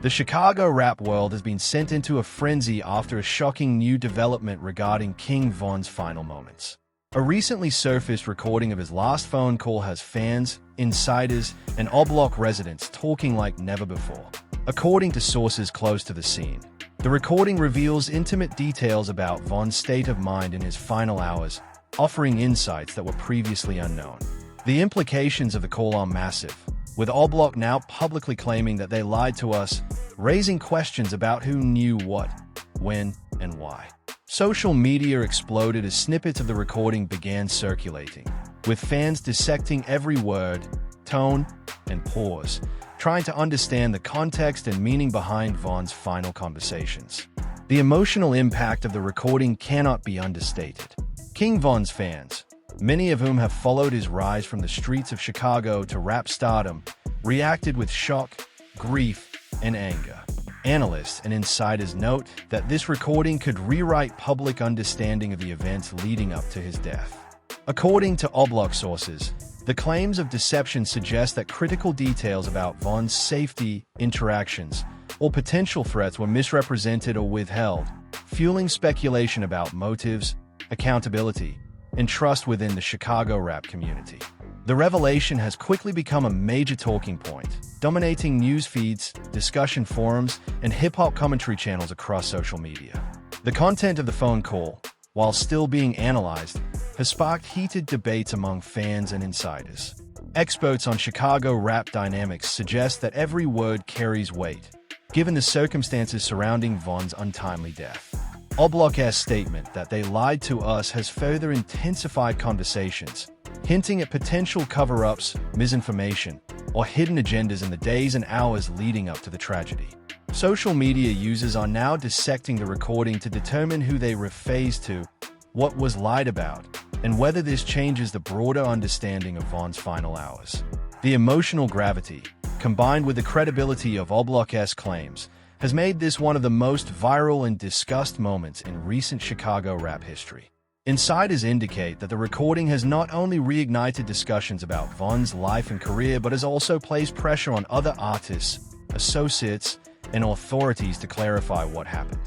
The Chicago rap world has been sent into a frenzy after a shocking new development regarding King Von's final moments. A recently surfaced recording of his last phone call has fans, insiders, and O-Block residents talking like never before. According to sources close to the scene, the recording reveals intimate details about Von's state of mind in his final hours, offering insights that were previously unknown. The implications of the call are massive, with O-Block now publicly claiming that they lied to us, raising questions about who knew what, when, and why. Social media exploded as snippets of the recording began circulating, with fans dissecting every word, tone, and pause, trying to understand the context and meaning behind Von's final conversations. The emotional impact of the recording cannot be understated. King Von's fans, many of whom have followed his rise from the streets of Chicago to rap stardom, reacted with shock, grief, and anger. Analysts and insiders note that this recording could rewrite public understanding of the events leading up to his death. According to O-Block sources, the claims of deception suggest that critical details about Von's safety, interactions, or potential threats were misrepresented or withheld, fueling speculation about motives, accountability, and trust within the Chicago rap community. The revelation has quickly become a major talking point, dominating news feeds, discussion forums, and hip-hop commentary channels across social media. The content of the phone call, while still being analyzed, has sparked heated debates among fans and insiders. Experts on Chicago rap dynamics suggest that every word carries weight, given the circumstances surrounding Von's untimely death. O-Block's statement that they lied to us has further intensified conversations, hinting at potential cover-ups, misinformation, or hidden agendas in the days and hours leading up to the tragedy. Social media users are now dissecting the recording to determine who they rephased to, what was lied about, and whether this changes the broader understanding of Von's final hours. The emotional gravity, combined with the credibility of O-Block's claims, has made this one of the most viral and discussed moments in recent Chicago rap history. Insiders indicate that the recording has not only reignited discussions about Von's life and career, but has also placed pressure on other artists, associates, and authorities to clarify what happened.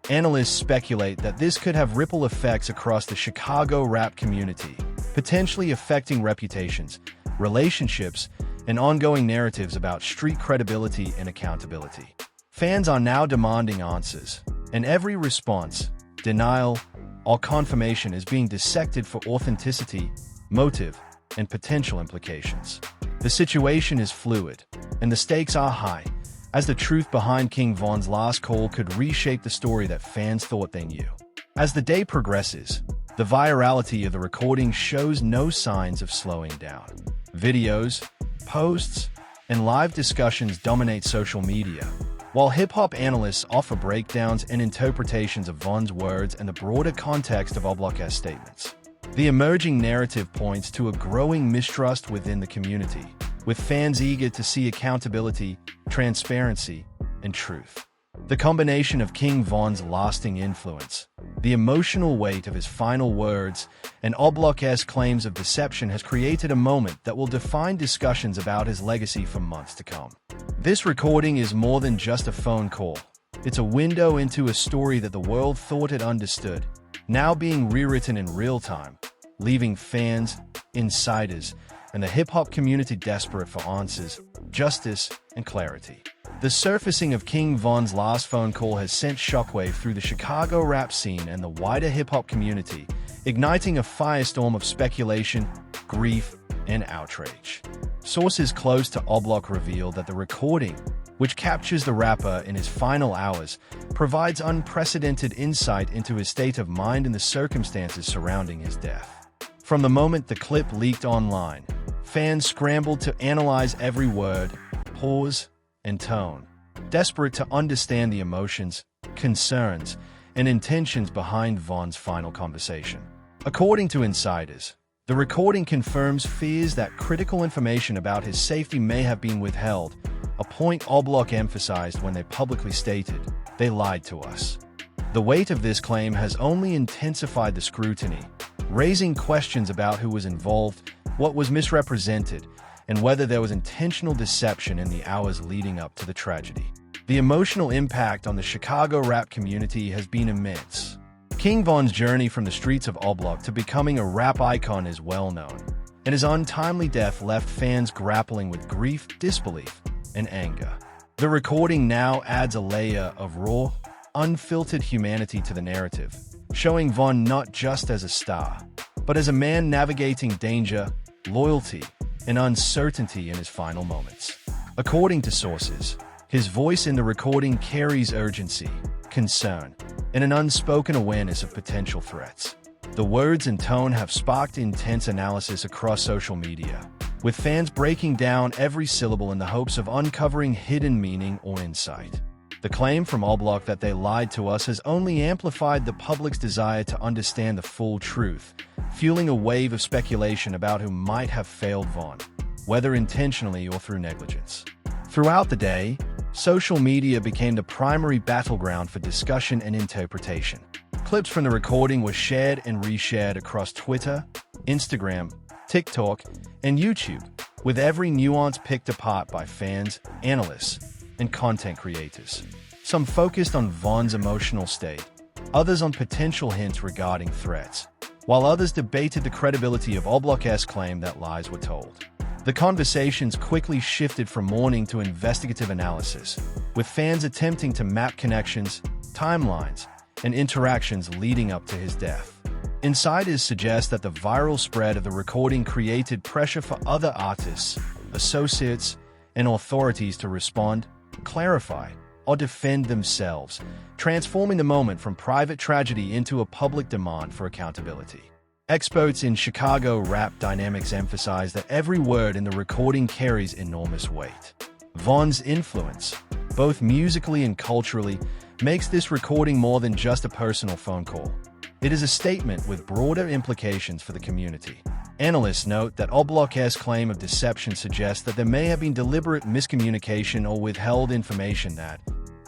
Analysts speculate that this could have ripple effects across the Chicago rap community, potentially affecting reputations, relationships, and ongoing narratives about street credibility and accountability. Fans are now demanding answers, and every response, denial, or confirmation is being dissected for authenticity, motive, and potential implications. The situation is fluid, and the stakes are high, as the truth behind King Von's last call could reshape the story that fans thought they knew. As the day progresses, the virality of the recording shows no signs of slowing down. Videos, posts, and live discussions dominate social media, while hip-hop analysts offer breakdowns and interpretations of Von's words and the broader context of O-Block's statements. The emerging narrative points to a growing mistrust within the community, with fans eager to see accountability, transparency, and truth. The combination of King Von's lasting influence, the emotional weight of his final words, and O-Block's claims of deception has created a moment that will define discussions about his legacy for months to come. This recording is more than just a phone call. It's a window into a story that the world thought it understood, now being rewritten in real time, leaving fans, insiders, and the hip-hop community desperate for answers, justice, and clarity. The surfacing of King Von's last phone call has sent shockwave through the Chicago rap scene and the wider hip-hop community, igniting a firestorm of speculation, grief, and outrage. Sources close to O-Block reveal that the recording, which captures the rapper in his final hours, provides unprecedented insight into his state of mind and the circumstances surrounding his death. From the moment the clip leaked online, fans scrambled to analyze every word, pause, and tone, desperate to understand the emotions, concerns, and intentions behind Von's final conversation. According to insiders, the recording confirms fears that critical information about his safety may have been withheld, a point O-Block emphasized when they publicly stated, "They lied to us." The weight of this claim has only intensified the scrutiny, raising questions about who was involved, what was misrepresented, and whether there was intentional deception in the hours leading up to the tragedy. The emotional impact on the Chicago rap community has been immense. King Von's journey from the streets of O'Block to becoming a rap icon is well known, and his untimely death left fans grappling with grief, disbelief, and anger. The recording now adds a layer of raw, unfiltered humanity to the narrative, showing Von not just as a star, but as a man navigating danger, loyalty, and uncertainty in his final moments. According to sources, his voice in the recording carries urgency, concern, and an unspoken awareness of potential threats. The words and tone have sparked intense analysis across social media, with fans breaking down every syllable in the hopes of uncovering hidden meaning or insight. The claim from O'Block that they lied to us has only amplified the public's desire to understand the full truth, fueling a wave of speculation about who might have failed Von, whether intentionally or through negligence. Throughout the day, social media became the primary battleground for discussion and interpretation. Clips from the recording were shared and reshared across Twitter, Instagram, TikTok, and YouTube, with every nuance picked apart by fans, analysts, and content creators. Some focused on Von's emotional state, others on potential hints regarding threats, while others debated the credibility of O'Block's claim that lies were told. The conversations quickly shifted from mourning to investigative analysis, with fans attempting to map connections, timelines, and interactions leading up to his death. Insiders suggest that the viral spread of the recording created pressure for other artists, associates, and authorities to respond, clarify, or defend themselves, transforming the moment from private tragedy into a public demand for accountability. Experts in Chicago rap dynamics emphasize that every word in the recording carries enormous weight. Von's influence, both musically and culturally, makes this recording more than just a personal phone call. It is a statement with broader implications for the community. Analysts note that O'Block's claim of deception suggests that there may have been deliberate miscommunication or withheld information that,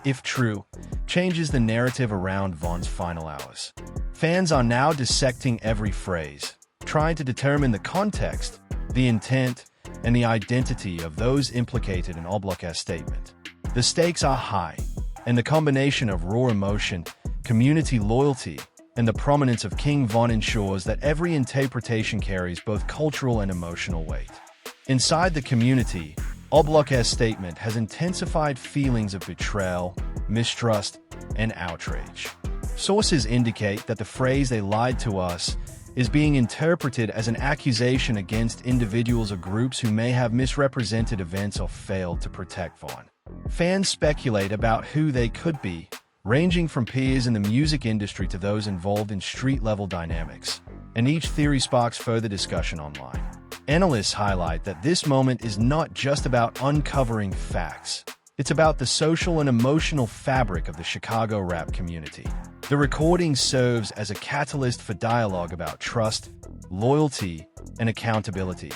if true, changes the narrative around Von's final hours. Fans are now dissecting every phrase, trying to determine the context, the intent, and the identity of those implicated in O'Block's statement. The stakes are high, and the combination of raw emotion, community loyalty, and the prominence of King Von ensures that every interpretation carries both cultural and emotional weight. Inside the community, O'Block's statement has intensified feelings of betrayal, mistrust, and outrage. Sources indicate that the phrase "they lied to us" is being interpreted as an accusation against individuals or groups who may have misrepresented events or failed to protect Von. Fans speculate about who they could be, ranging from peers in the music industry to those involved in street-level dynamics, and each theory sparks further discussion online. Analysts highlight that this moment is not just about uncovering facts. It's about the social and emotional fabric of the Chicago rap community. The recording serves as a catalyst for dialogue about trust, loyalty, and accountability,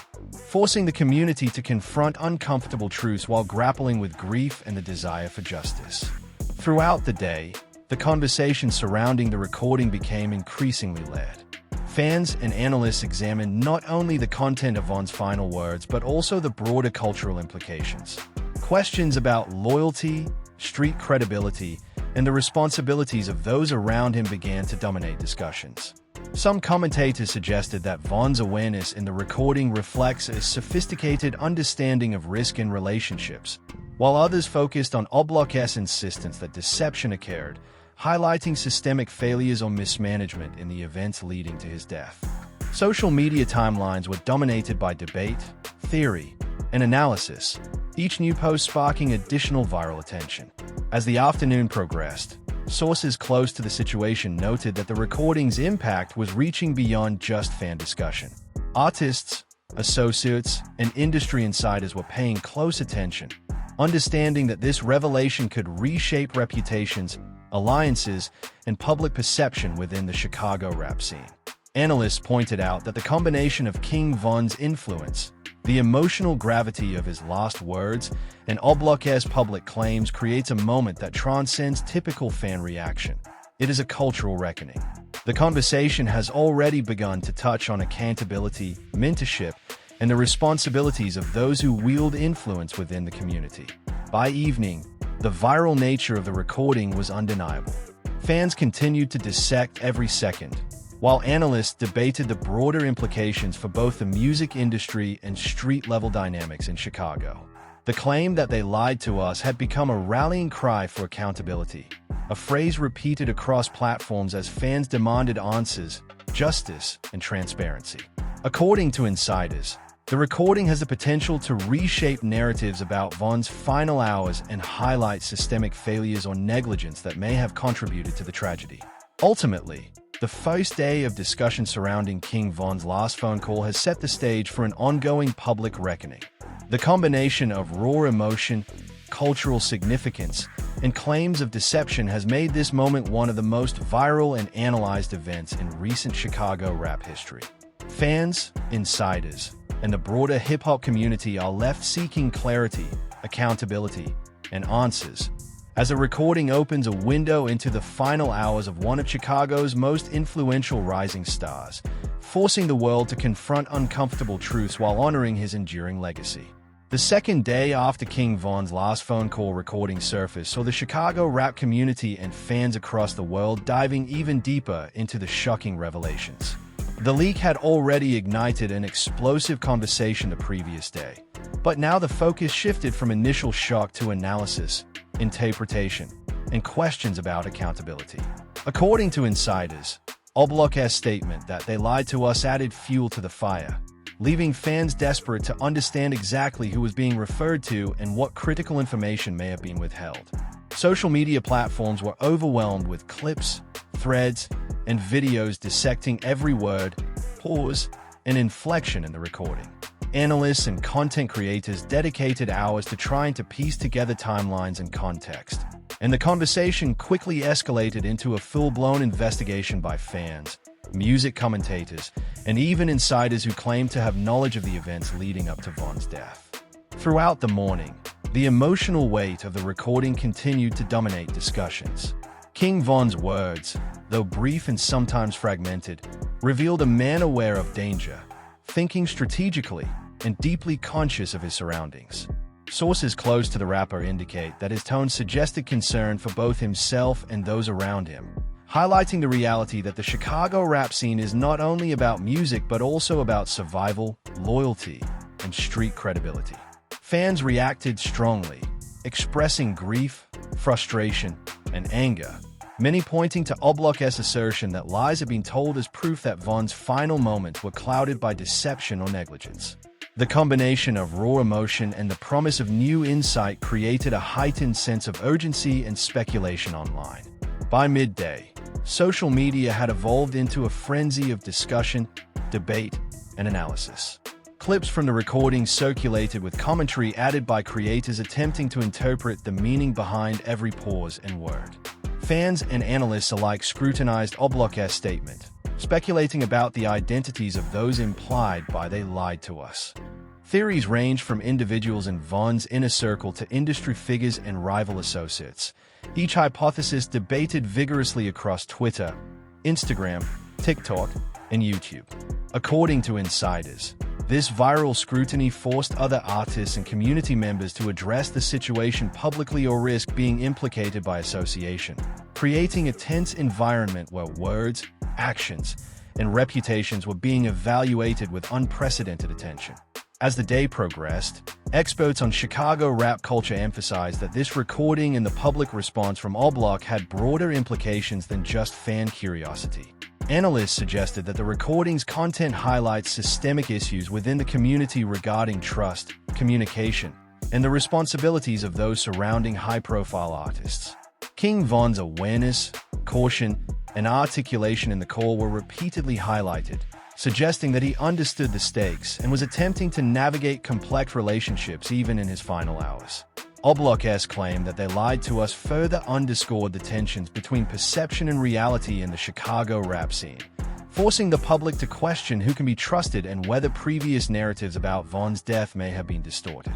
forcing the community to confront uncomfortable truths while grappling with grief and the desire for justice. Throughout the day, the conversation surrounding the recording became increasingly layered. Fans and analysts examined not only the content of Von's final words but also the broader cultural implications. Questions about loyalty, street credibility, and the responsibilities of those around him began to dominate discussions. Some commentators suggested that Von's awareness in the recording reflects a sophisticated understanding of risk in relationships, while others focused on O'Block's insistence that deception occurred, highlighting systemic failures or mismanagement in the events leading to his death. Social media timelines were dominated by debate, theory, and analysis, each new post sparking additional viral attention. As the afternoon progressed, sources close to the situation noted that the recording's impact was reaching beyond just fan discussion. Artists, associates, and industry insiders were paying close attention, understanding that this revelation could reshape reputations, alliances, and public perception within the Chicago rap scene. Analysts pointed out that the combination of King Von's influence, the emotional gravity of his last words, and O'Block's public claims creates a moment that transcends typical fan reaction. It is a cultural reckoning. The conversation has already begun to touch on accountability, mentorship, and the responsibilities of those who wield influence within the community. By evening, The viral nature of the recording was undeniable. Fans continued to dissect every second, while analysts debated the broader implications for both the music industry and street-level dynamics in Chicago. The claim that they lied to us had become a rallying cry for accountability, a phrase repeated across platforms as fans demanded answers, justice, and transparency. According to insiders, the recording has the potential to reshape narratives about Von's final hours and highlight systemic failures or negligence that may have contributed to the tragedy. Ultimately, the first day of discussion surrounding King Von's last phone call has set the stage for an ongoing public reckoning. The combination of raw emotion, cultural significance, and claims of deception has made this moment one of the most viral and analyzed events in recent Chicago rap history. Fans, insiders, and the broader hip-hop community are left seeking clarity, accountability, and answers, as the recording opens a window into the final hours of one of Chicago's most influential rising stars, forcing the world to confront uncomfortable truths while honoring his enduring legacy. The second day after King Von's last phone call recording surfaced saw the Chicago rap community and fans across the world diving even deeper into the shocking revelations. The leak had already ignited an explosive conversation the previous day, but now the focus shifted from initial shock to analysis, interpretation, and questions about accountability. According to insiders, Oblok's statement that they lied to us added fuel to the fire, leaving fans desperate to understand exactly who was being referred to and what critical information may have been withheld. Social media platforms were overwhelmed with clips, threads, and videos dissecting every word, pause, and inflection in the recording. Analysts and content creators dedicated hours to trying to piece together timelines and context, and the conversation quickly escalated into a full-blown investigation by fans, music commentators, and even insiders who claimed to have knowledge of the events leading up to Von's death. Throughout the morning, the emotional weight of the recording continued to dominate discussions. King Von's words, though brief and sometimes fragmented, revealed a man aware of danger, thinking strategically, and deeply conscious of his surroundings. Sources close to the rapper indicate that his tone suggested concern for both himself and those around him, highlighting the reality that the Chicago rap scene is not only about music but also about survival, loyalty, and street credibility. Fans reacted strongly, expressing grief, frustration, and anger, many pointing to Oblok's assertion that lies had been told as proof that Von's final moments were clouded by deception or negligence. The combination of raw emotion and the promise of new insight created a heightened sense of urgency and speculation online. By midday, social media had evolved into a frenzy of discussion, debate, and analysis. Clips from the recording circulated with commentary added by creators attempting to interpret the meaning behind every pause and word. Fans and analysts alike scrutinized Oblok's statement, speculating about the identities of those implied by "they lied to us." Theories ranged from individuals in Von's inner circle to industry figures and rival associates. Each hypothesis debated vigorously across Twitter, Instagram, TikTok, and YouTube. According to insiders, this viral scrutiny forced other artists and community members to address the situation publicly or risk being implicated by association, creating a tense environment where words, actions, and reputations were being evaluated with unprecedented attention. As the day progressed, experts on Chicago rap culture emphasized that this recording and the public response from Oblok had broader implications than just fan curiosity. Analysts suggested that the recording's content highlights systemic issues within the community regarding trust, communication, and the responsibilities of those surrounding high-profile artists. King Von's awareness, caution, and articulation in the call were repeatedly highlighted, suggesting that he understood the stakes and was attempting to navigate complex relationships even in his final hours. Oblok's claim that they lied to us further underscored the tensions between perception and reality in the Chicago rap scene, forcing the public to question who can be trusted and whether previous narratives about Von's death may have been distorted.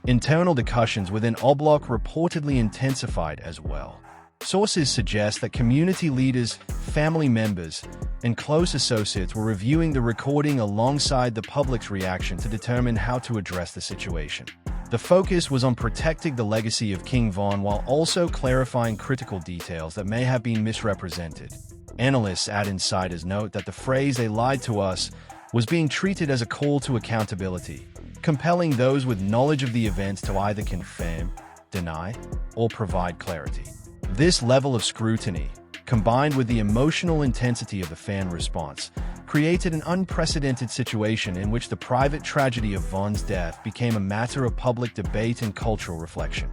Internal discussions within Oblok reportedly intensified as well. Sources suggest that community leaders, family members, and close associates were reviewing the recording alongside the public's reaction to determine how to address the situation. The focus was on protecting the legacy of King Von while also clarifying critical details that may have been misrepresented. Analysts at Insiders note that the phrase "they lied to us" was being treated as a call to accountability, compelling those with knowledge of the events to either confirm, deny, or provide clarity. This level of scrutiny, combined with the emotional intensity of the fan response, created an unprecedented situation in which the private tragedy of Von's death became a matter of public debate and cultural reflection.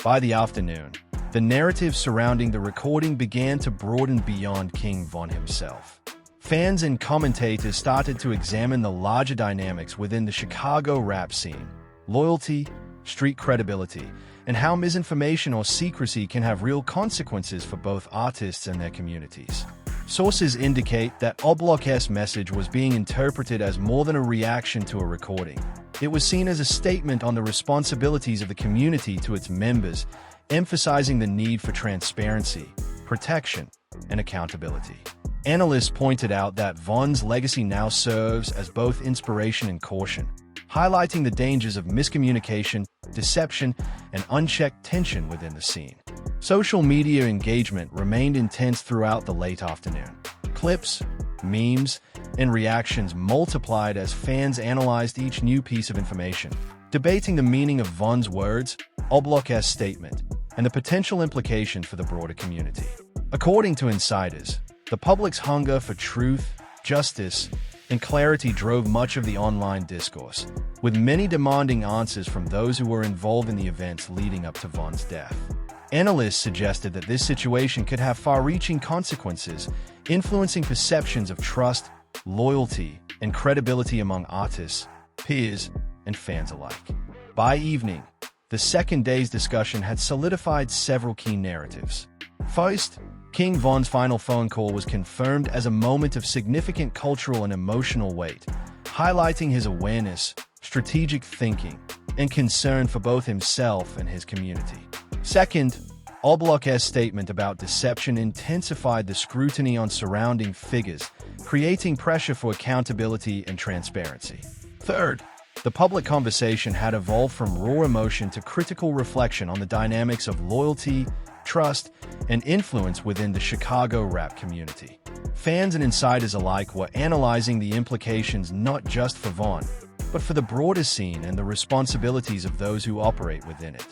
By the afternoon, the narrative surrounding the recording began to broaden beyond King Von himself. Fans and commentators started to examine the larger dynamics within the Chicago rap scene: loyalty, street credibility, and how misinformation or secrecy can have real consequences for both artists and their communities. Sources indicate that Oblok's message was being interpreted as more than a reaction to a recording. It was seen as a statement on the responsibilities of the community to its members, emphasizing the need for transparency, protection, and accountability. Analysts pointed out that Von's legacy now serves as both inspiration and caution, highlighting the dangers of miscommunication, deception, and unchecked tension within the scene. Social media engagement remained intense throughout the late afternoon. Clips, memes, and reactions multiplied as fans analyzed each new piece of information, debating the meaning of Von's words, Oblok's statement, and the potential implications for the broader community. According to Insiders, the public's hunger for truth, justice, and clarity drove much of the online discourse, with many demanding answers from those who were involved in the events leading up to Von's death. Analysts suggested that this situation could have far-reaching consequences, influencing perceptions of trust, loyalty, and credibility among artists, peers, and fans alike. By evening, the second day's discussion had solidified several key narratives. First, King Von's final phone call was confirmed as a moment of significant cultural and emotional weight, highlighting his awareness, strategic thinking, and concern for both himself and his community. Second, Oblok's statement about deception intensified the scrutiny on surrounding figures, creating pressure for accountability and transparency. Third, the public conversation had evolved from raw emotion to critical reflection on the dynamics of loyalty, trust, and influence within the Chicago rap community. Fans and insiders alike were analyzing the implications not just for Von, but for the broader scene and the responsibilities of those who operate within it.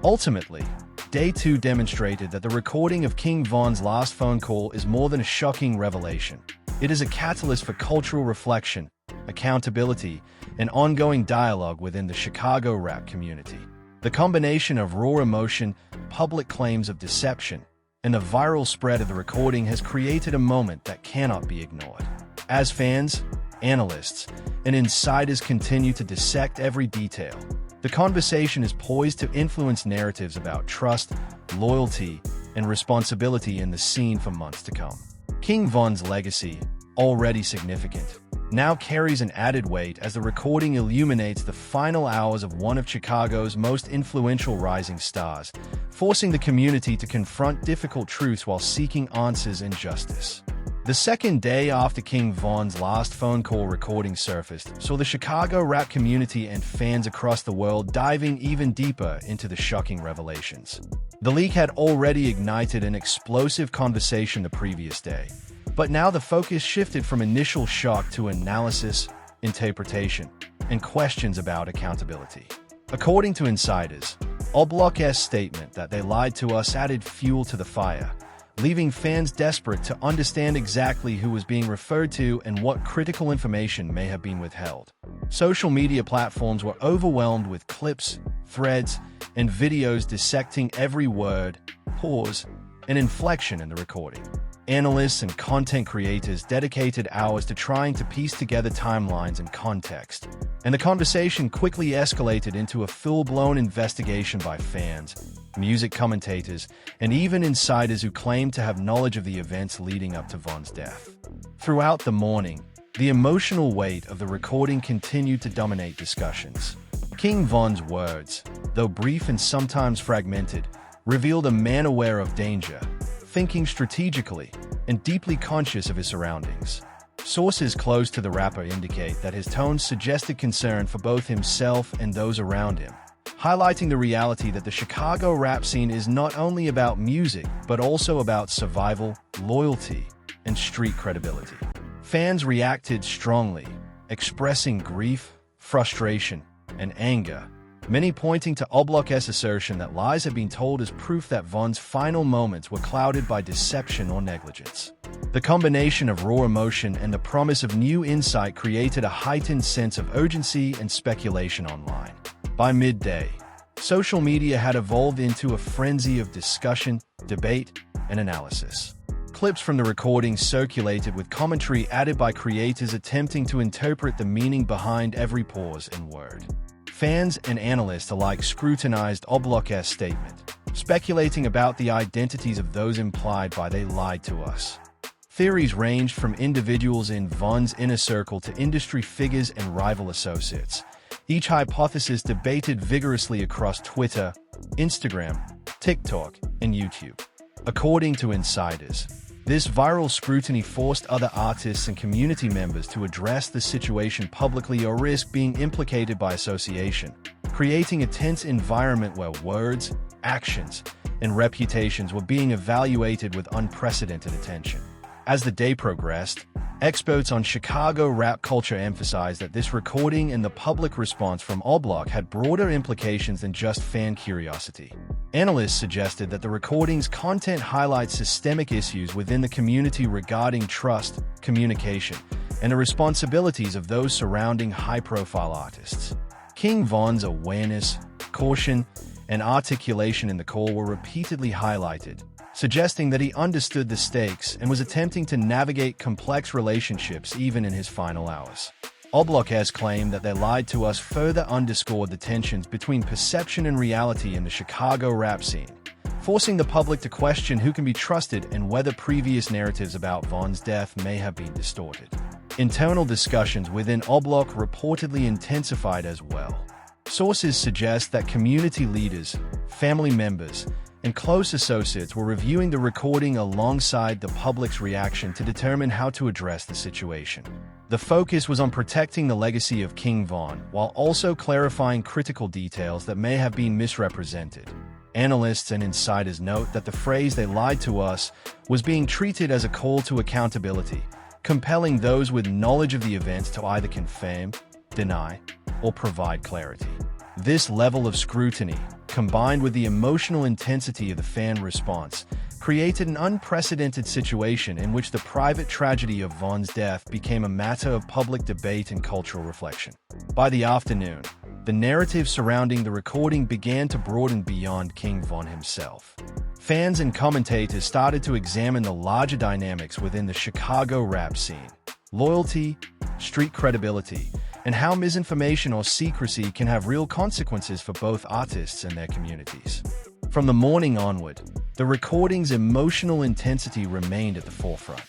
Ultimately, Day 2 demonstrated that the recording of King Von's last phone call is more than a shocking revelation. It is a catalyst for cultural reflection, accountability, and ongoing dialogue within the Chicago rap community. The combination of raw emotion, public claims of deception, and the viral spread of the recording has created a moment that cannot be ignored. As fans, analysts, and insiders continue to dissect every detail, the conversation is poised to influence narratives about trust, loyalty, and responsibility in the scene for months to come. King Von's legacy, already significant, now carries an added weight as the recording illuminates the final hours of one of Chicago's most influential rising stars, forcing the community to confront difficult truths while seeking answers and justice. The second day after King Von's last phone call recording surfaced saw the Chicago rap community and fans across the world diving even deeper into the shocking revelations. The leak had already ignited an explosive conversation the previous day, but now the focus shifted from initial shock to analysis, interpretation, and questions about accountability. According to insiders, Oblok's statement that they lied to us added fuel to the fire, leaving fans desperate to understand exactly who was being referred to and what critical information may have been withheld. Social media platforms were overwhelmed with clips, threads, and videos dissecting every word, pause, and inflection in the recording. Analysts and content creators dedicated hours to trying to piece together timelines and context, and the conversation quickly escalated into a full-blown investigation by fans, music commentators, and even insiders who claimed to have knowledge of the events leading up to Von's death. Throughout the morning, the emotional weight of the recording continued to dominate discussions. King Von's words, though brief and sometimes fragmented, revealed a man aware of danger, thinking strategically, and deeply conscious of his surroundings. Sources close to the rapper indicate that his tone suggested concern for both himself and those around him, highlighting the reality that the Chicago rap scene is not only about music, but also about survival, loyalty, and street credibility. Fans reacted strongly, expressing grief, frustration, and anger, many pointing to Oblok's assertion that lies had been told as proof that Von's final moments were clouded by deception or negligence. The combination of raw emotion and the promise of new insight created a heightened sense of urgency and speculation online. By midday, social media had evolved into a frenzy of discussion, debate, and analysis. Clips from the recording circulated with commentary added by creators attempting to interpret the meaning behind every pause and word. Fans and analysts alike scrutinized Oblok's statement, speculating about the identities of those implied by "they lied to us." Theories ranged from individuals in Von's inner circle to industry figures and rival associates. Each hypothesis debated vigorously across Twitter, Instagram, TikTok, and YouTube. According to insiders, this viral scrutiny forced other artists and community members to address the situation publicly or risk being implicated by association, creating a tense environment where words, actions, and reputations were being evaluated with unprecedented attention. As the day progressed, experts on Chicago rap culture emphasized that this recording and the public response from Oblok had broader implications than just fan curiosity. Analysts suggested that the recording's content highlights systemic issues within the community regarding trust, communication, and the responsibilities of those surrounding high-profile artists. King Von's awareness, caution, and articulation in the call were repeatedly highlighted, suggesting that he understood the stakes and was attempting to navigate complex relationships even in his final hours. Oblok's claim that "they lied to us" further underscored the tensions between perception and reality in the Chicago rap scene, forcing the public to question who can be trusted and whether previous narratives about Von's death may have been distorted. Internal discussions within Oblok reportedly intensified as well. Sources suggest that community leaders, family members, and close associates were reviewing the recording alongside the public's reaction to determine how to address the situation. The focus was on protecting the legacy of King Von, while also clarifying critical details that may have been misrepresented. Analysts and insiders note that the phrase "they lied to us" was being treated as a call to accountability, compelling those with knowledge of the events to either confirm, deny, or provide clarity. This level of scrutiny, combined with the emotional intensity of the fan response, created an unprecedented situation in which the private tragedy of Von's death became a matter of public debate and cultural reflection. By the afternoon, the narrative surrounding the recording began to broaden beyond King Von himself. Fans and commentators started to examine the larger dynamics within the Chicago rap scene: loyalty, street credibility, and how misinformation or secrecy can have real consequences for both artists and their communities. From the morning onward, the recording's emotional intensity remained at the forefront.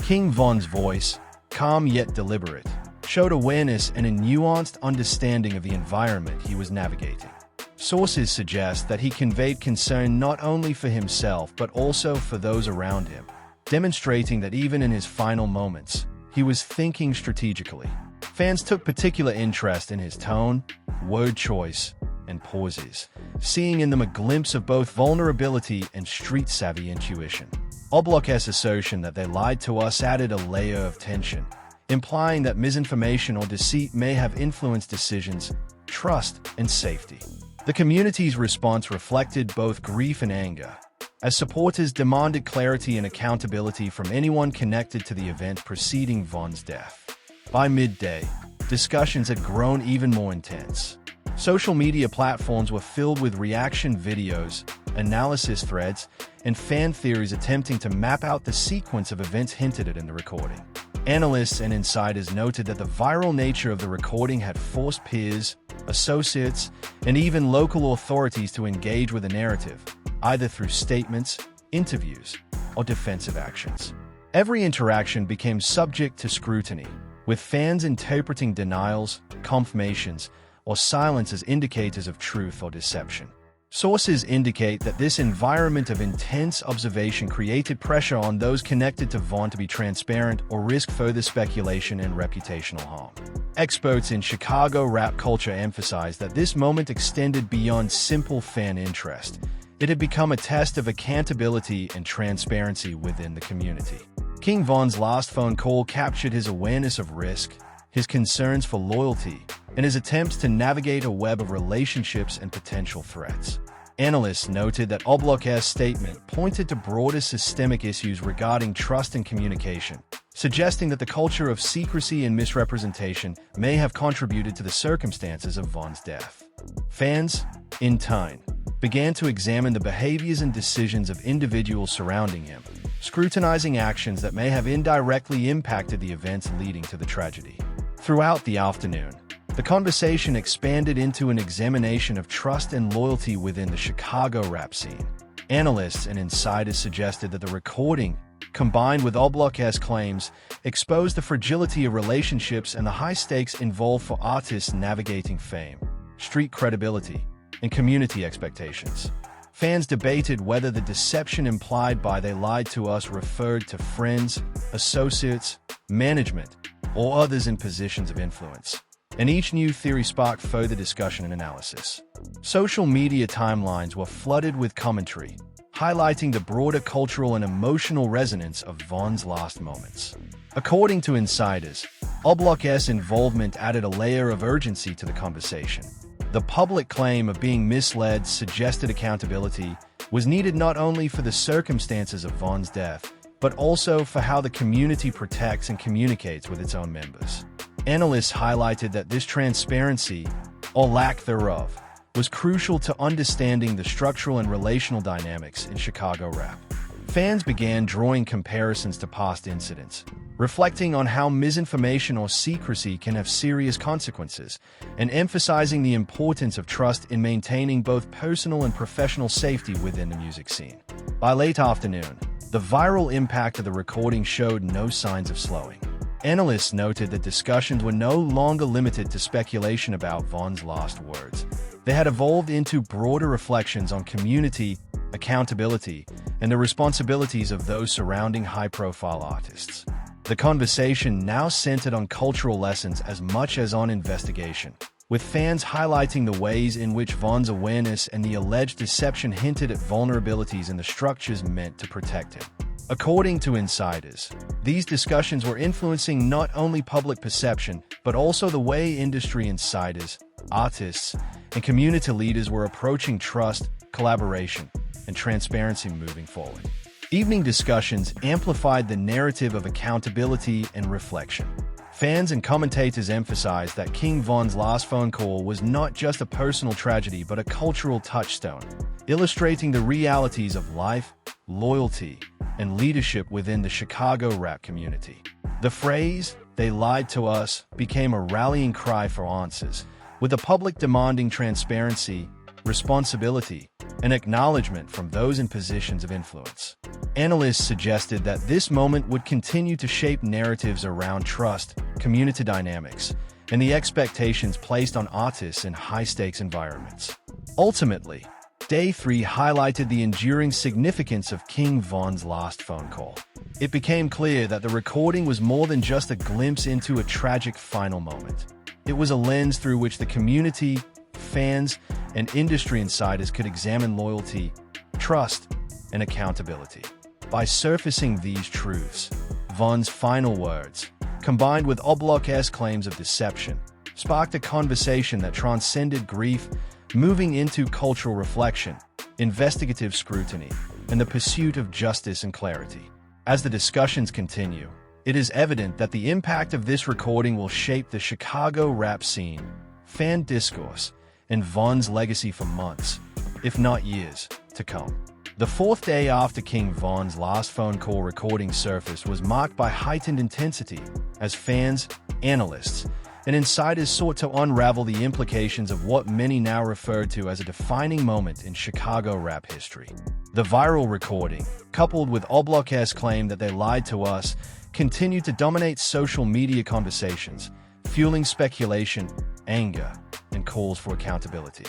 King Von's voice, calm yet deliberate, showed awareness and a nuanced understanding of the environment he was navigating. Sources suggest that he conveyed concern not only for himself but also for those around him, demonstrating that even in his final moments, he was thinking strategically. Fans took particular interest in his tone, word choice, and pauses, seeing in them a glimpse of both vulnerability and street-savvy intuition. Oblok's assertion that "they lied to us" added a layer of tension, implying that misinformation or deceit may have influenced decisions, trust, and safety. The community's response reflected both grief and anger, as supporters demanded clarity and accountability from anyone connected to the event preceding Von's death. By midday, discussions had grown even more intense. Social media platforms were filled with reaction videos, analysis threads, and fan theories attempting to map out the sequence of events hinted at in the recording. Analysts and insiders noted that the viral nature of the recording had forced peers, associates, and even local authorities to engage with the narrative, either through statements, interviews, or defensive actions. Every interaction became subject to scrutiny, with fans interpreting denials, confirmations, or silence as indicators of truth or deception. Sources indicate that this environment of intense observation created pressure on those connected to Vonn to be transparent or risk further speculation and reputational harm. Experts in Chicago rap culture emphasize that this moment extended beyond simple fan interest. It had become a test of accountability and transparency within the community. King Von's last phone call captured his awareness of risk, his concerns for loyalty, and his attempts to navigate a web of relationships and potential threats. Analysts noted that Oblok's statement pointed to broader systemic issues regarding trust and communication, suggesting that the culture of secrecy and misrepresentation may have contributed to the circumstances of Vonn's death. Fans, in turn, began to examine the behaviors and decisions of individuals surrounding him, scrutinizing actions that may have indirectly impacted the events leading to the tragedy. Throughout the afternoon, the conversation expanded into an examination of trust and loyalty within the Chicago rap scene. Analysts and insiders suggested that the recording, combined with Oblok's claims, exposed the fragility of relationships and the high stakes involved for artists navigating fame, street credibility, and community expectations. Fans debated whether the deception implied by "they lied to us" referred to friends, associates, management, or others in positions of influence. And each new theory sparked further discussion and analysis. Social media timelines were flooded with commentary, highlighting the broader cultural and emotional resonance of Vonn's last moments. According to insiders, Oblok's involvement added a layer of urgency to the conversation. The public claim of being misled suggested accountability was needed not only for the circumstances of Vonn's death, but also for how the community protects and communicates with its own members. Analysts highlighted that this transparency, or lack thereof, was crucial to understanding the structural and relational dynamics in Chicago rap. Fans began drawing comparisons to past incidents, reflecting on how misinformation or secrecy can have serious consequences, and emphasizing the importance of trust in maintaining both personal and professional safety within the music scene. By late afternoon, the viral impact of the recording showed no signs of slowing. Analysts noted that discussions were no longer limited to speculation about Vonn's last words. They had evolved into broader reflections on community, accountability, and the responsibilities of those surrounding high-profile artists. The conversation now centered on cultural lessons as much as on investigation, with fans highlighting the ways in which Vonn's awareness and the alleged deception hinted at vulnerabilities in the structures meant to protect him. According to insiders, these discussions were influencing not only public perception, but also the way industry insiders, artists, and community leaders were approaching trust, collaboration, and transparency moving forward. Evening discussions amplified the narrative of accountability and reflection. Fans and commentators emphasized that King Von's last phone call was not just a personal tragedy but a cultural touchstone, illustrating the realities of life, loyalty, and leadership within the Chicago rap community. The phrase, "they lied to us," became a rallying cry for answers, with the public demanding transparency, responsibility, and acknowledgement from those in positions of influence. Analysts suggested that this moment would continue to shape narratives around trust, community dynamics, and the expectations placed on artists in high-stakes environments. Ultimately, Day 3 highlighted the enduring significance of King Von's last phone call. It became clear that the recording was more than just a glimpse into a tragic final moment. It was a lens through which the community, fans, and industry insiders could examine loyalty, trust, and accountability. By surfacing these truths, Vonn's final words, combined with Oblok's claims of deception, sparked a conversation that transcended grief, moving into cultural reflection, investigative scrutiny, and the pursuit of justice and clarity. As the discussions continue, it is evident that the impact of this recording will shape the Chicago rap scene, fan discourse, and Vonn's legacy for months, if not years, to come. The fourth day after King Von's last phone call recording surfaced was marked by heightened intensity as fans, analysts, and insiders sought to unravel the implications of what many now refer to as a defining moment in Chicago rap history. The viral recording, coupled with Oblok's claim that "they lied to us," continued to dominate social media conversations, fueling speculation, anger, and calls for accountability.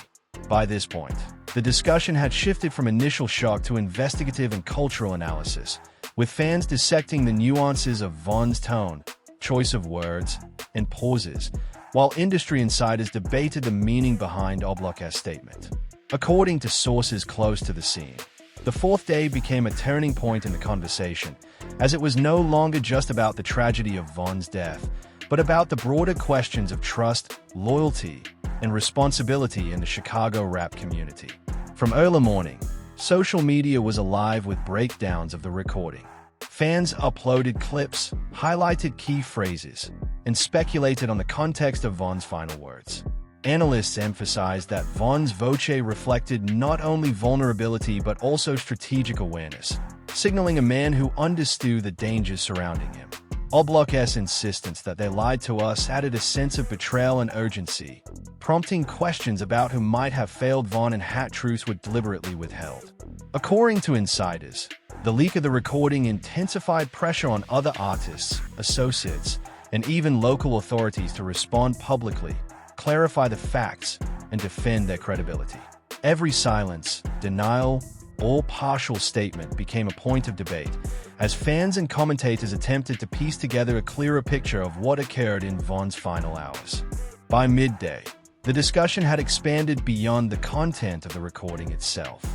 By this point, the discussion had shifted from initial shock to investigative and cultural analysis, with fans dissecting the nuances of Von's tone, choice of words, and pauses, while industry insiders debated the meaning behind Oblak's statement. According to sources close to the scene, the fourth day became a turning point in the conversation, as it was no longer just about the tragedy of Von's death, but about the broader questions of trust, loyalty, and responsibility in the Chicago rap community. From early morning, social media was alive with breakdowns of the recording. Fans uploaded clips, highlighted key phrases, and speculated on the context of Von's final words. Analysts emphasized that Von's voce reflected not only vulnerability but also strategic awareness, signaling a man who understood the dangers surrounding him. Oblak's insistence that they lied to us added a sense of betrayal and urgency, prompting questions about who might have failed Von and how truths were deliberately withheld. According to insiders, the leak of the recording intensified pressure on other artists, associates, and even local authorities to respond publicly, clarify the facts, and defend their credibility. Every silence, denial, or partial statement became a point of debate, as fans and commentators attempted to piece together a clearer picture of what occurred in Von's final hours. By midday, the discussion had expanded beyond the content of the recording itself.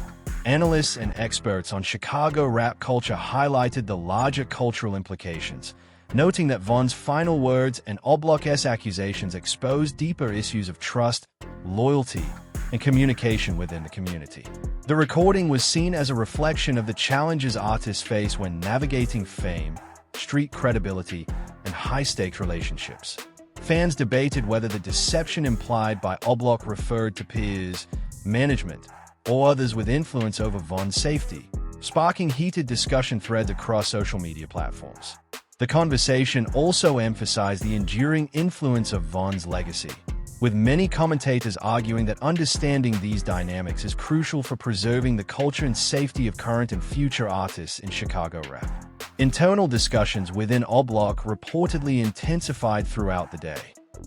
Analysts and experts on Chicago rap culture highlighted the larger cultural implications, noting that Von's final words and Oblak's accusations exposed deeper issues of trust, loyalty, and communication within the community. The recording was seen as a reflection of the challenges artists face when navigating fame, street credibility, and high-stakes relationships. Fans debated whether the deception implied by Oblak referred to peers, management, or others with influence over Von's safety, sparking heated discussion threads across social media platforms. The conversation also emphasized the enduring influence of Von's legacy, with many commentators arguing that understanding these dynamics is crucial for preserving the culture and safety of current and future artists in Chicago rap. Internal discussions within Oblak reportedly intensified throughout the day.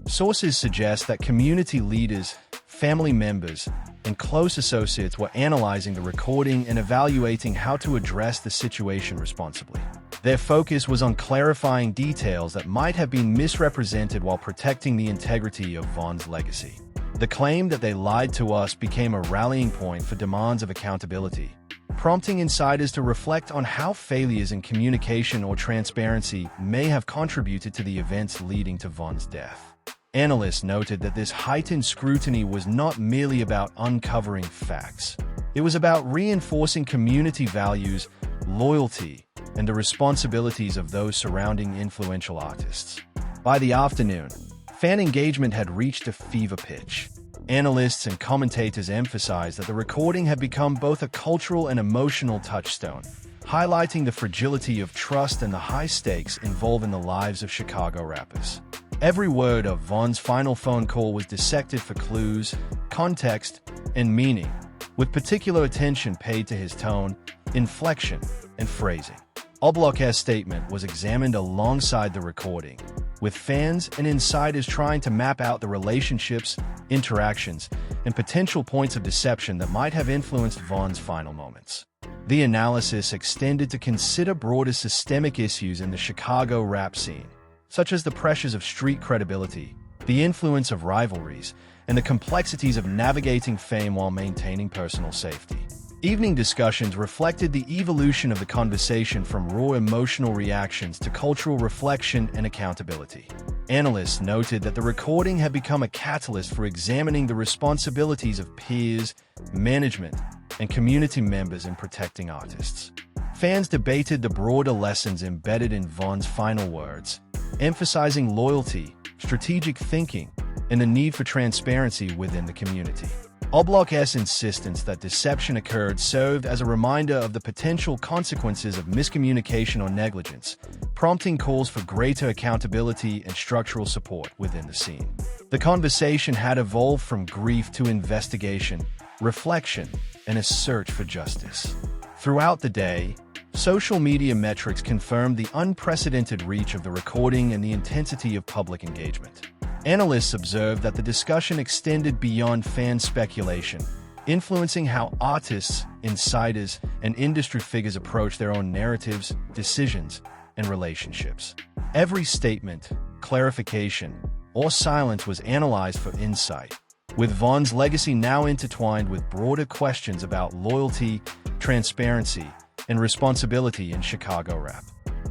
Sources suggest that community leaders, family members, and close associates were analyzing the recording and evaluating how to address the situation responsibly. Their focus was on clarifying details that might have been misrepresented while protecting the integrity of Von's legacy. The claim that they lied to us became a rallying point for demands of accountability, prompting insiders to reflect on how failures in communication or transparency may have contributed to the events leading to Von's death. Analysts noted that this heightened scrutiny was not merely about uncovering facts. It was about reinforcing community values, loyalty, and the responsibilities of those surrounding influential artists. By the afternoon, fan engagement had reached a fever pitch. Analysts and commentators emphasized that the recording had become both a cultural and emotional touchstone, highlighting the fragility of trust and the high stakes involved in the lives of Chicago rappers. Every word of Von's final phone call was dissected for clues, context, and meaning, with particular attention paid to his tone, inflection, and phrasing. Oblak's statement was examined alongside the recording, with fans and insiders trying to map out the relationships, interactions, and potential points of deception that might have influenced Von's final moments. The analysis extended to consider broader systemic issues in the Chicago rap scene, such as the pressures of street credibility, the influence of rivalries, and the complexities of navigating fame while maintaining personal safety. Evening discussions reflected the evolution of the conversation from raw emotional reactions to cultural reflection and accountability. Analysts noted that the recording had become a catalyst for examining the responsibilities of peers, management, and community members in protecting artists. Fans debated the broader lessons embedded in Von's final words, emphasizing loyalty, strategic thinking, and the need for transparency within the community. Oblak's insistence that deception occurred served as a reminder of the potential consequences of miscommunication or negligence, prompting calls for greater accountability and structural support within the scene. The conversation had evolved from grief to investigation, reflection, and a search for justice. Throughout the day, social media metrics confirmed the unprecedented reach of the recording and the intensity of public engagement. Analysts observed that the discussion extended beyond fan speculation, influencing how artists, insiders, and industry figures approach their own narratives, decisions, and relationships. Every statement, clarification, or silence was analyzed for insight, with Von's legacy now intertwined with broader questions about loyalty, transparency, and responsibility in Chicago rap.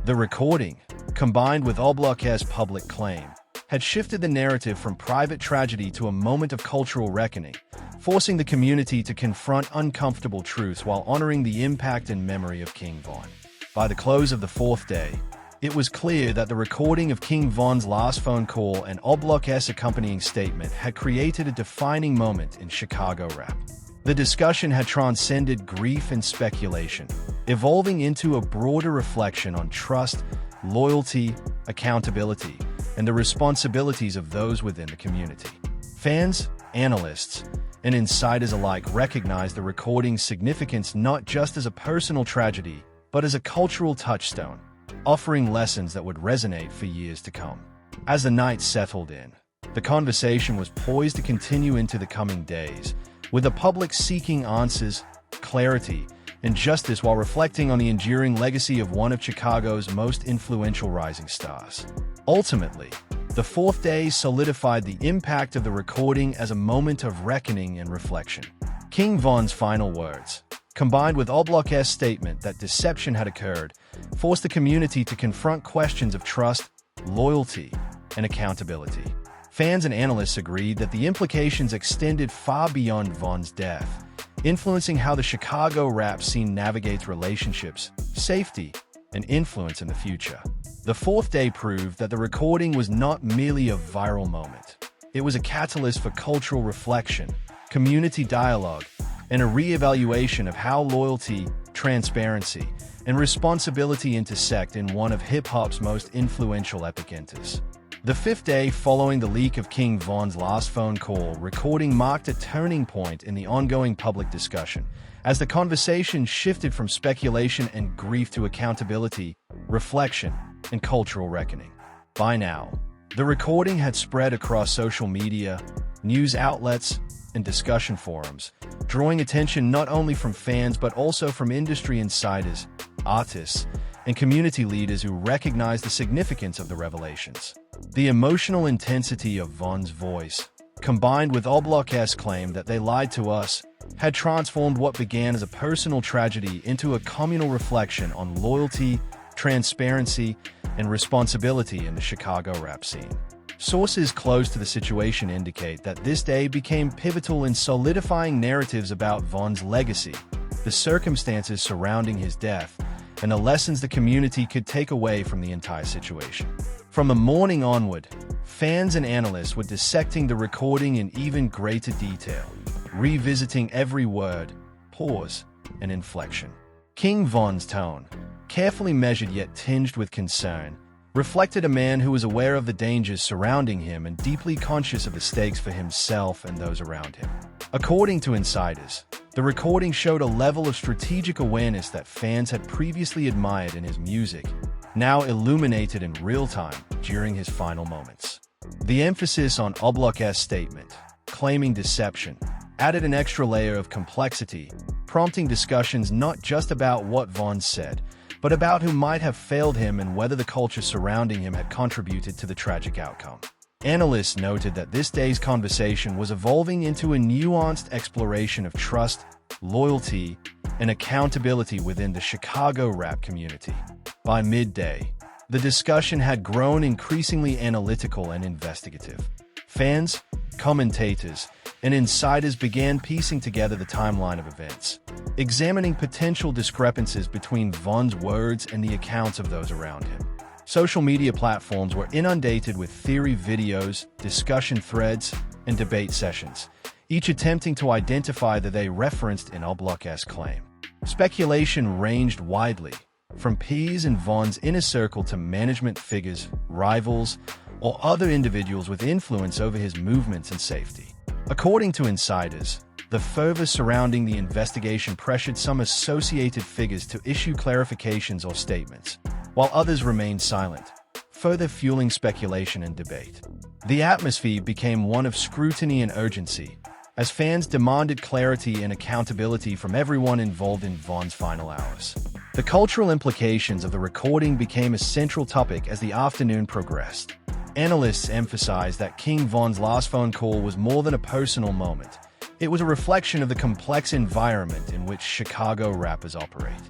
The recording, combined with Oblak's public claim, had shifted the narrative from private tragedy to a moment of cultural reckoning, forcing the community to confront uncomfortable truths while honoring the impact and memory of King Von. By the close of the fourth day, it was clear that the recording of King Von's last phone call and Oblak's accompanying statement had created a defining moment in Chicago rap. The discussion had transcended grief and speculation, evolving into a broader reflection on trust, loyalty, accountability, and the responsibilities of those within the community. Fans, analysts, and insiders alike recognized the recording's significance not just as a personal tragedy, but as a cultural touchstone, offering lessons that would resonate for years to come. As the night settled in, the conversation was poised to continue into the coming days, with the public seeking answers, clarity, and justice while reflecting on the enduring legacy of one of Chicago's most influential rising stars. Ultimately, the fourth day solidified the impact of the recording as a moment of reckoning and reflection. King Von's final words, combined with Oblak's statement that deception had occurred, forced the community to confront questions of trust, loyalty, and accountability. Fans and analysts agreed that the implications extended far beyond Von's death, influencing how the Chicago rap scene navigates relationships, safety, and influence in the future. The fourth day proved that the recording was not merely a viral moment. It was a catalyst for cultural reflection, community dialogue, and a re-evaluation of how loyalty, transparency, and responsibility intersect in one of hip-hop's most influential epic enters. The fifth day following the leak of King Von's last phone call recording marked a turning point in the ongoing public discussion, as the conversation shifted from speculation and grief to accountability, reflection, and cultural reckoning. By now, the recording had spread across social media, news outlets, and discussion forums, drawing attention not only from fans but also from industry insiders, artists, and community leaders who recognized the significance of the revelations. The emotional intensity of Von's voice, combined with Oblak's claim that they lied to us, had transformed what began as a personal tragedy into a communal reflection on loyalty, transparency, and responsibility in the Chicago rap scene. Sources close to the situation indicate that this day became pivotal in solidifying narratives about Von's legacy, the circumstances surrounding his death, and the lessons the community could take away from the entire situation. From the morning onward, fans and analysts were dissecting the recording in even greater detail, revisiting every word, pause, and inflection. King Von's tone, carefully measured yet tinged with concern, reflected a man who was aware of the dangers surrounding him and deeply conscious of the stakes for himself and those around him. According to insiders, the recording showed a level of strategic awareness that fans had previously admired in his music, now illuminated in real time during his final moments. The emphasis on Oblak's statement, claiming deception, added an extra layer of complexity, prompting discussions not just about what Von said, but about who might have failed him and whether the culture surrounding him had contributed to the tragic outcome. Analysts noted that this day's conversation was evolving into a nuanced exploration of trust, loyalty, and accountability within the Chicago rap community. By midday, the discussion had grown increasingly analytical and investigative. Fans, commentators, and insiders began piecing together the timeline of events, examining potential discrepancies between Von's words and the accounts of those around him. Social media platforms were inundated with theory videos, discussion threads, and debate sessions, each attempting to identify the they referenced in Oblak's claim. Speculation ranged widely, from peers in Von's inner circle to management figures, rivals, or other individuals with influence over his movements and safety. According to insiders, the fervor surrounding the investigation pressured some associated figures to issue clarifications or statements, while others remained silent, further fueling speculation and debate. The atmosphere became one of scrutiny and urgency, as fans demanded clarity and accountability from everyone involved in Von's final hours. The cultural implications of the recording became a central topic as the afternoon progressed. Analysts emphasized that King Von's last phone call was more than a personal moment. It was a reflection of the complex environment in which Chicago rappers operate.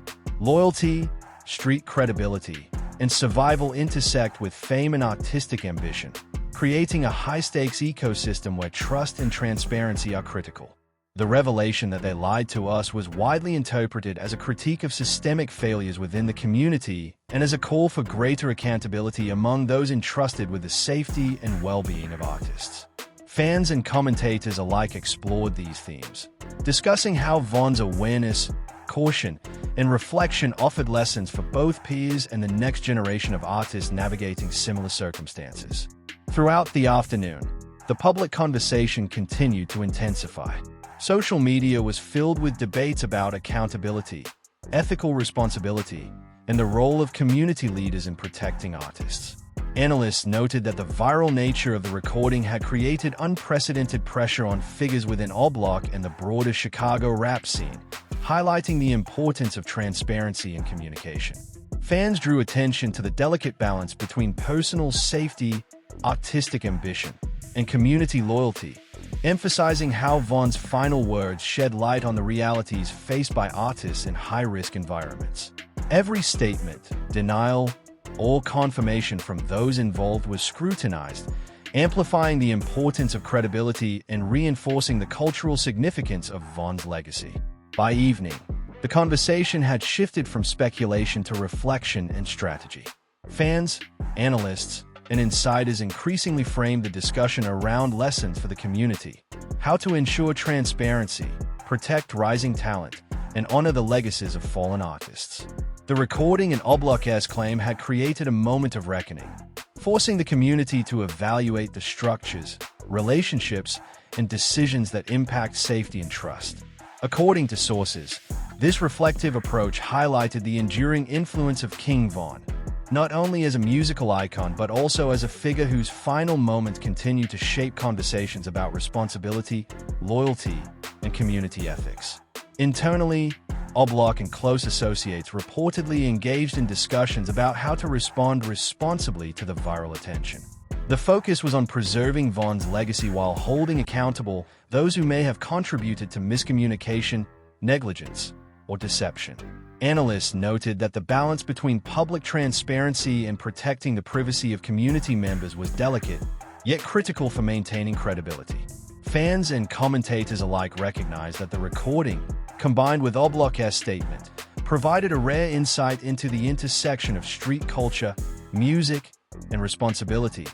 Loyalty, street credibility, and survival intersect with fame and artistic ambition, creating a high-stakes ecosystem where trust and transparency are critical. The revelation that they lied to us was widely interpreted as a critique of systemic failures within the community and as a call for greater accountability among those entrusted with the safety and well-being of artists. Fans and commentators alike explored these themes, discussing how Von's awareness, caution, and reflection offered lessons for both peers and the next generation of artists navigating similar circumstances. Throughout the afternoon, the public conversation continued to intensify. Social media was filled with debates about accountability, ethical responsibility, and the role of community leaders in protecting artists. Analysts noted that the viral nature of the recording had created unprecedented pressure on figures within O Block and the broader Chicago rap scene, highlighting the importance of transparency and communication. Fans drew attention to the delicate balance between personal safety, artistic ambition, and community loyalty, emphasizing how Von's final words shed light on the realities faced by artists in high-risk environments. Every statement, denial, or confirmation from those involved was scrutinized, amplifying the importance of credibility and reinforcing the cultural significance of Von's legacy. By evening, the conversation had shifted from speculation to reflection and strategy. Fans, analysts, and insiders increasingly framed the discussion around lessons for the community, how to ensure transparency, protect rising talent, and honor the legacies of fallen artists. The recording and O Block's claim had created a moment of reckoning, forcing the community to evaluate the structures, relationships, and decisions that impact safety and trust. According to sources, this reflective approach highlighted the enduring influence of King Von, not only as a musical icon but also as a figure whose final moments continue to shape conversations about responsibility, loyalty, and community ethics. Internally, O Block and close associates reportedly engaged in discussions about how to respond responsibly to the viral attention. The focus was on preserving Von's legacy while holding accountable those who may have contributed to miscommunication, negligence, or deception. Analysts noted that the balance between public transparency and protecting the privacy of community members was delicate, yet critical for maintaining credibility. Fans and commentators alike recognized that the recording, combined with O Block's statement, provided a rare insight into the intersection of street culture, music, and responsibility,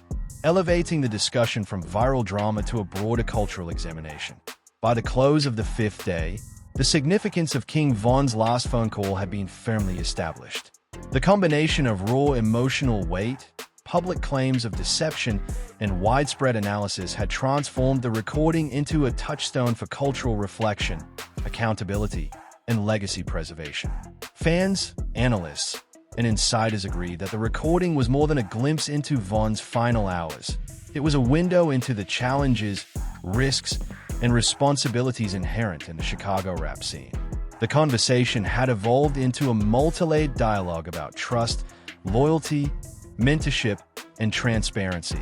elevating the discussion from viral drama to a broader cultural examination. By the close of the fifth day, the significance of King Von's last phone call had been firmly established. The combination of raw emotional weight, public claims of deception, and widespread analysis had transformed the recording into a touchstone for cultural reflection, accountability, and legacy preservation. Fans, analysts, and insiders agreed that the recording was more than a glimpse into Von's final hours. It was a window into the challenges, risks, and responsibilities inherent in the Chicago rap scene. The conversation had evolved into a multi-layered dialogue about trust, loyalty, mentorship, and transparency,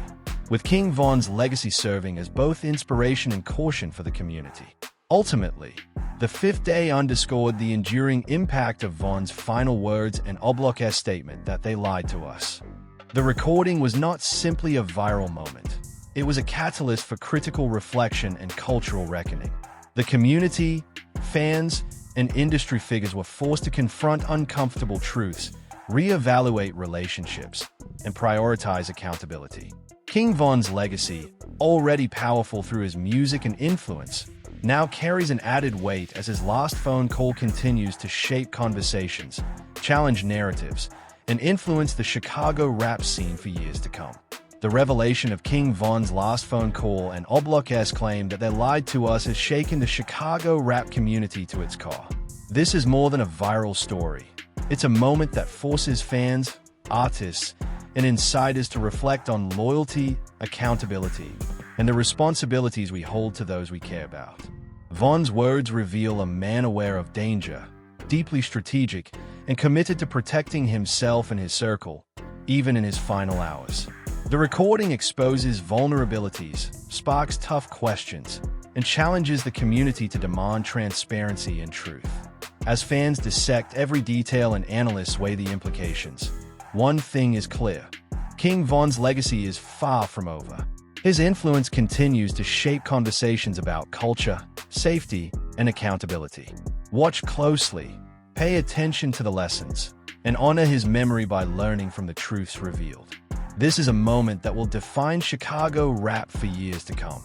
with King Von's legacy serving as both inspiration and caution for the community. Ultimately, the fifth day underscored the enduring impact of Von's final words and O Block's statement that they lied to us. The recording was not simply a viral moment. It was a catalyst for critical reflection and cultural reckoning. The community, fans, and industry figures were forced to confront uncomfortable truths, reevaluate relationships, and prioritize accountability. King Von's legacy, already powerful through his music and influence, now carries an added weight as his last phone call continues to shape conversations, challenge narratives, and influence the Chicago rap scene for years to come. The revelation of King Von's last phone call and O Block's claim that they lied to us has shaken the Chicago rap community to its core. This is more than a viral story. It's a moment that forces fans, artists, and insiders to reflect on loyalty, accountability, and the responsibilities we hold to those we care about. Von's words reveal a man aware of danger, deeply strategic, and committed to protecting himself and his circle, even in his final hours. The recording exposes vulnerabilities, sparks tough questions, and challenges the community to demand transparency and truth. As fans dissect every detail and analysts weigh the implications, one thing is clear: King Von's legacy is far from over. His influence continues to shape conversations about culture, safety, and accountability. Watch closely, pay attention to the lessons, and honor his memory by learning from the truths revealed. This is a moment that will define Chicago rap for years to come.